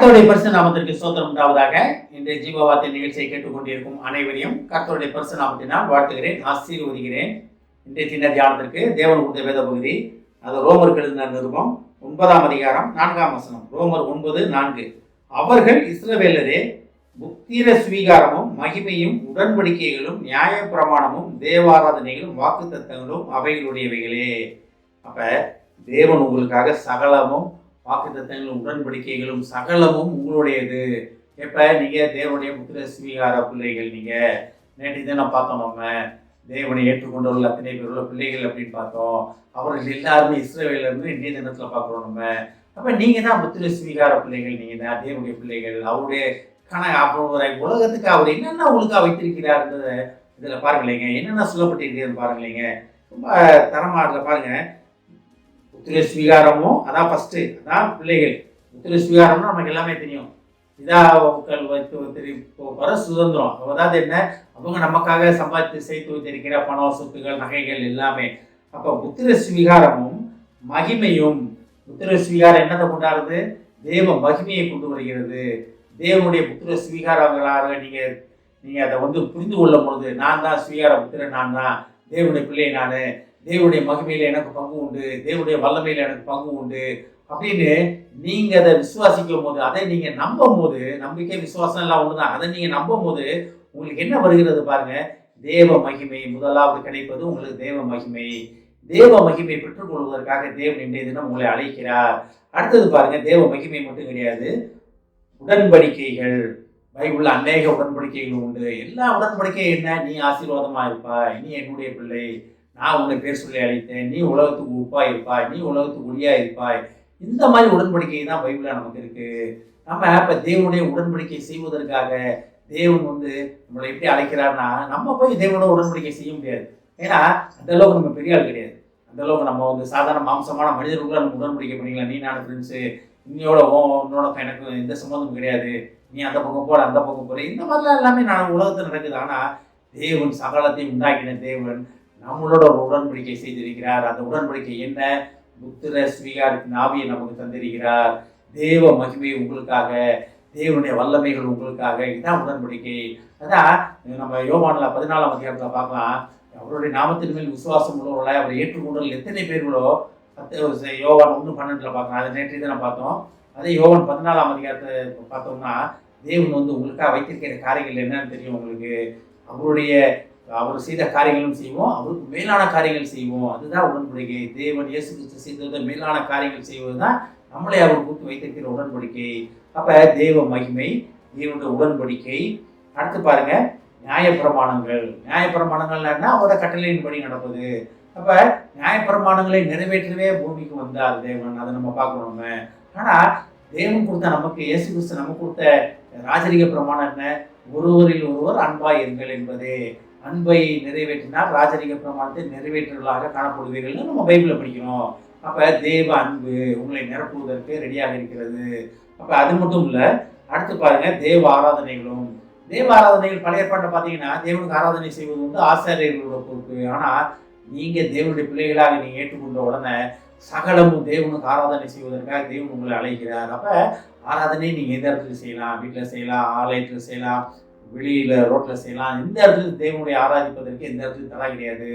கர்த்தருடைய பரிசு நாமத்திற்கு ஸ்தோத்திரம் உண்டாவதாக. இன்றைய ஜீவவார்த்தை நிகழ்ச்சியை கேட்டுக்கொண்டிருக்கும் அனைவரையும் கர்த்தருடைய பரிசு நாமத்தினால் வாழ்த்துகிறேன், ஆசீர்வதிக்கிறேன். இன்றைய சின்ன தியானத்திற்கு தேவன் கொடுத்த வேத பகுதி, அது ரோமருக்கு எழுதின நிருபம் 9ஆம் அதிகாரம் 4ஆம் வசனம். ரோமர் 9:4. அவர்கள் இஸ்ரவேலரே, புத்திர சுவீகாரமும் மகிமையும் உடன்படிக்கைகளும் நியாய பிரமாணமும் தேவாராதனைகளும் வாக்கு தத்தங்களும் அவைகளுடையவைகளே. அப்ப தேவன் உங்களுக்காக சகலமும் வாக்குத்தத்தங்களும் உடன்படிக்கைகளும் சகலமும் உங்களுடையது. எப்ப நீங்க தேவனுடைய புத்திர சுவீகார பிள்ளைகள். நீங்க நேற்று தினம் பார்த்தோம், நம்ம தேவனை ஏற்றுக்கொண்டுள்ள அத்தனை பேருள்ள பிள்ளைகள் அப்படின்னு பார்த்தோம். அவர்கள் எல்லாருமே இஸ்ரவேலர்னு இன்றைய தினத்துல பார்க்கிறோம் நம்ம. அப்ப நீங்க தான் புத்திர சுவீகார பிள்ளைகள், நீங்க தான் தேவனுடைய பிள்ளைகள். அவருடைய உலகத்துக்கு அவர் என்னென்ன உங்களுக்காக வைத்திருக்கிறார்ன்றத இதுல பாருங்களேங்க, என்னென்ன சொல்லப்பட்டிருக்கிறது பாருங்களேங்க. ரொம்ப தரமா அதுல பாருங்க. புத்திர சுவீகாரமும் அதான் ஃபர்ஸ்ட், அதான் பிள்ளைகள். புத்திர சுவீகாரம்னா நமக்கு எல்லாமே தெரியும். பிதாக்கள் வர சுதந்திரம். அதாவது என்ன, அவங்க நமக்காக சம்பாதித்து சேர்த்து வைத்திருக்கிற பணம், சொத்துக்கள், நகைகள் எல்லாமே. அப்ப புத்திர சுவீகாரமும் மகிமையும். புத்திர சுவீகாரம் என்னதை கொண்டாடுறது? தேவ மகிமையை கொண்டு வருகிறது. தேவனுடைய புத்திர சுவீகாரங்களாக நீங்க அதை புரிந்து கொள்ளும் பொழுது, நான் தான் சுவீகார புத்திரன், நான் தான் தேவனுடைய பிள்ளை, நான் தேவனுடைய மகிமையில எனக்கு பங்கு உண்டு, தேவனுடைய வல்லமையில எனக்கு பங்கு உண்டு அப்படின்னு நீங்க அதை விசுவாசிக்கும் போது, அதை நீங்க நம்பும் போது, நம்பிக்கை விசுவாசம் எல்லாம் ஒண்ணுதான், அதை நீங்க நம்பும் போது உங்களுக்கு என்ன வருகிறது பாருங்க, தேவ மகிமை முதலாவது கிடைப்பது உங்களுக்கு. தேவ மகிமை, தேவ மகிமை பெற்றுக் கொள்வதற்காக தேவன் இன்றைய தினம் உங்களை அழைக்கிறார். அடுத்தது பாருங்க, தேவ மகிமை மட்டும் கிடையாது, உடன்படிக்கைகள். பைபிள்ல அநேக உடன்படிக்கைகள் உண்டு. எல்லா உடன்படிக்கையும் என்ன, நீ ஆசீர்வாதமா இருப்பாய், நீ என்னுடைய பிள்ளை, நான் உன்னை பேர் சொல்லி அழைத்தேன், நீ உலகத்துக்கு உப்பா இருப்பாய், நீ உலகத்துக்கு ஒளியா இருப்பாய். இந்த மாதிரி உடன்படிக்கை தான் பைபிள்ல நமக்கு இருக்கு. நம்ம இப்ப தேவனுடைய உடன்படிக்கை செய்வதற்காக தேவன் நம்மளை எப்படி அழைக்கிறார்னா, நம்ம போய் தேவனோட உடன்படிக்கை செய்ய முடியாது. ஏன்னா அந்த அளவுக்கு நம்ம பெரிய ஆள் கிடையாது. அந்த அளவுக்கு நம்ம சாதாரண மாம்சமான மனிதர்களுக்குள்ள நம்ம உடன்படிக்கை பண்ணிக்கலாம். நீ நான் ஃப்ரெண்ட்ஸு, இன்னையோட உன்னோட எனக்கு எந்த சம்மந்தமும் கிடையாது, நீ அந்த பக்கம் போற அந்த பக்கம் போற, இந்த மாதிரிலாம் எல்லாமே நான் உலகத்தில் நடக்குது. ஆனா தேவன் சகலத்தையும் உண்டாக்கின தேவன் நம்மளோட ஒரு உடன்படிக்கை செய்திருக்கிறார். அந்த உடன்படிக்கை என்ன? புத்திர சுவீகாரத்தின் ஆவியை நமக்கு தந்திருக்கிறார். தேவ மகிமை உங்களுக்காக, தேவனுடைய வல்லமைகள் உங்களுக்காக. இதுதான் உடன்படிக்கை. அதான் நம்ம யோவான்ல 14ஆம் அதிகாரத்துல பார்க்கலாம். அவருடைய நாமத்தின் மேல் விசுவாசம் உள்ளவர்கள அவரை ஏற்றுக்கொண்டு எத்தனை பேர்களோ, யோவான் 1:12 பார்க்கலாம். அதை நேற்று தான் பார்த்தோம். அதே யோவான் 14ஆம் அதிகாரத்தை பார்த்தோம்னா, தேவன் உங்களுக்காக வைத்திருக்கிற காரியங்கள் என்னன்னு தெரியும் உங்களுக்கு. அவர் செய்த காரியங்களும் செய்வோம், அவருக்கு மேலான காரியங்கள் செய்வோம். அதுதான் உடன்படிக்கை. தேவன் இயேசு கிறிஸ்து செய்தது மேலான காரியங்கள் செய்வதுதான் நம்மளை அவர் கூட்டு வைத்திருக்கிற உடன்படிக்கை. அப்ப தேவ மகிமை, தேவனுடைய உடன்படிக்கை. அடுத்து பாருங்க, நியாயப்பிரமாணங்கள். நியாயப்பிரமாணங்கள்னா அவரோட கட்டளையின்படி நடப்பது. அப்ப நியாயப்பிரமாணங்களை நிறைவேற்றவே பூமிக்கு வந்தார் தேவன். அதை நம்ம பார்க்கணும். ஆனா தேவன் கொடுத்த நமக்கு, இயேசு கிறிஸ்து நமக்கு கொடுத்த ராஜரிக பிரமாணம் என்ன? ஒருவரில் ஒருவர் அன்பாய் இருங்கள் என்பதே. அன்பை நிறைவேற்றினால் ராஜரிக பிரமாணத்தை நிறைவேற்றுவதாக காணப்படுவீர்கள் நம்ம பைபிள படிக்கிறோம். அப்ப தேவ அன்பு உங்களை நிரப்புவதற்கு ரெடியாக இருக்கிறது. அப்ப அது மட்டும் இல்ல, அடுத்து பாருங்க, தேவ ஆராதனைகளும். தேவ ஆராதனைகள் பழைய ஏற்பாட்டை பார்த்தீங்கன்னா, தேவனுக்கு ஆராதனை செய்வது ஆசாரியர்களோட பொறுப்பு. ஆனா நீங்க தேவனுடைய பிள்ளைகளாக நீங்க ஏற்றுக்கொண்ட உடனே சகலமும் தேவனுக்கு ஆராதனை செய்வதற்காக தேவன் உங்களை அழைக்கிறார். அப்ப ஆராதனை நீங்க எந்த இடத்துல செய்யலாம், வீட்டுல செய்யலாம், ஆலயத்துல செய்யலாம், வெளியில ரோட்ல செய்யலாம். இந்த இடத்துல தேவனுடைய ஆராதிப்பதற்கு எந்த இடத்துல தடை கிடையாது.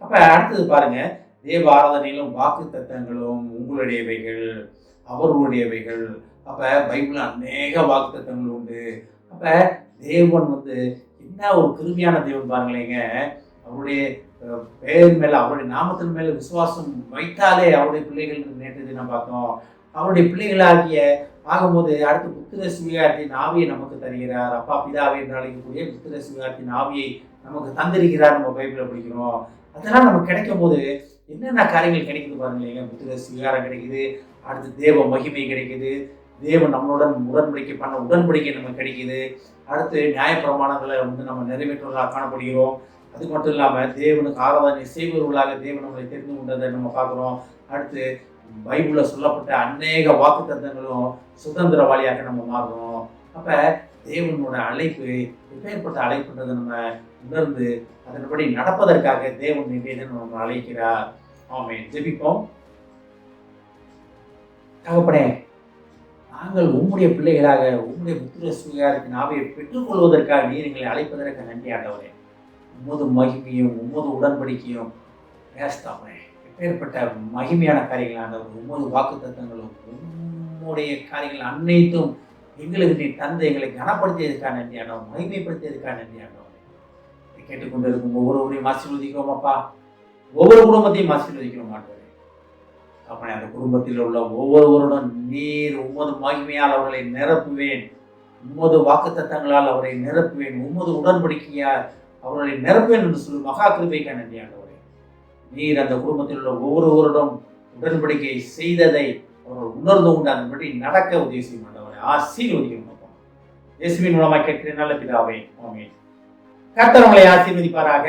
அப்ப அடுத்தது பாருங்க, தேவ ஆராதனையிலும் வாக்கு தத்தங்களும் உங்களுடையவைகள், அவர்களுடையவைகள். அப்ப பைபிள்ல அநேக வாக்கு தத்தங்கள் உண்டு. அப்ப தேவன் என்ன ஒரு கிருமியான தேவன் பாருங்களேங்க. அவருடைய பெயர் மேல, அவருடைய நாமத்தின் மேல விசுவாசம் வைத்தாலே அவருடைய பிள்ளைகள் நேற்று நம்ம பார்த்தோம். அவருடைய பிள்ளைகளாகிய ஆகும்போது அடுத்து புத்திர சுவீகாரத்தின் ஆவியை நமக்கு தருகிறார். அப்பா பிதாவை என்று அழைக்கக்கூடிய புத்திர சுவீகாரத்தின் ஆவியை நமக்கு தந்திருக்கிறார். நம்ம பைபிள படிக்கிறோம். அதெல்லாம் நமக்கு கிடைக்கும் போது என்னென்ன காரியங்கள் கிடைக்குது பாருங்களேங்க. புத்திர சுவீகாரம் கிடைக்குது, அடுத்து தேவ மகிமை கிடைக்குது, தேவன் நம்மளுடன் உடன்படிக்கை பண்ண உடன்படிக்கை நமக்கு கிடைக்குது, அடுத்து நியாயப்பிரமாணங்களை நம்ம நிறைவேற்றுவதாக காணப்படுகிறோம். அது மட்டும் இல்லாமல் தேவனுக்கு ஆராதனை செய்பவர்களாக தேவன் நம்மளை தெரிந்து கொண்டதை நம்ம பார்க்குறோம். அடுத்து பைபிள்ல சொல்லப்பட்ட அநேக வாக்கு தத்தங்களும் சுதந்திரவாளியாக நம்ம மாறுறோம். அப்ப தேவனோட அழைப்பு எப்பேற்பட்ட அழைப்புன்றதை நம்ம உணர்ந்து அதன்படி நடப்பதற்காக தேவன் நிலையில நம்ம அழைக்கிறார். ஆமென். ஜெபிப்போம். தகப்பனே, நாங்கள் உம்முடைய பிள்ளைகளாக உம்முடைய புத்திர சுகாரத்தின் ஆவியை பெற்றுக்கொள்வதற்காக நீர் எங்களை அழைப்பதற்கு நன்றி ஆண்டவரே. உமது மகிமையும் உமது உடன்படிக்கையும் பேஸ்தாமே எப்பேற்பட்ட மகிமையான காரியங்கள் ஆண்டவர். உமது வாக்கு தத்தங்களும் உம்முடைய காரியங்கள் அனைத்தும் எங்களுக்கு நீ தந்து எங்களை கனப்படுத்தியதுக்காக நன்றி ஆண்டவர், மகிமைப்படுத்தியதுக்காக நன்றி ஆண்டவர். கேட்டுக்கொண்டு இருக்கும் ஒவ்வொருவரையும் ஆசீர்வதிக்கிறோம் அப்பா. ஒவ்வொரு குடும்பத்தையும் ஆசீர்வதிக்கிறோம் ஆண்டவரே. அப்படி அந்த குடும்பத்தில் உள்ள ஒவ்வொருவருடன் நீர் உமது மகிமையால் அவர்களை நிரப்புவேன், உமது வாக்கு தத்தங்களால் அவரை நிரப்புவேன், உமது உடன்படிக்கையால் அவர்களை நிரப்புவேன் என்று சொல்லி மகா கிருபைக்காக நன்றி ஆண்டவரே. நீர் அந்த குடும்பத்தில் உள்ள ஒவ்வொருவருடன் உடன்படிக்கை செய்ததை அவர்கள் உணர்ந்து கொண்டு அதன்படி நடக்க உதவி செய்ய மாட்டவரை ஆசீர்வதிக்கிறோம். இயேசுவின் மூலமாக கேட்கிறேன் நல்ல பிதாவே, ஆமென். கர்த்தர் உங்களை ஆசீர்வதிப்பாராக.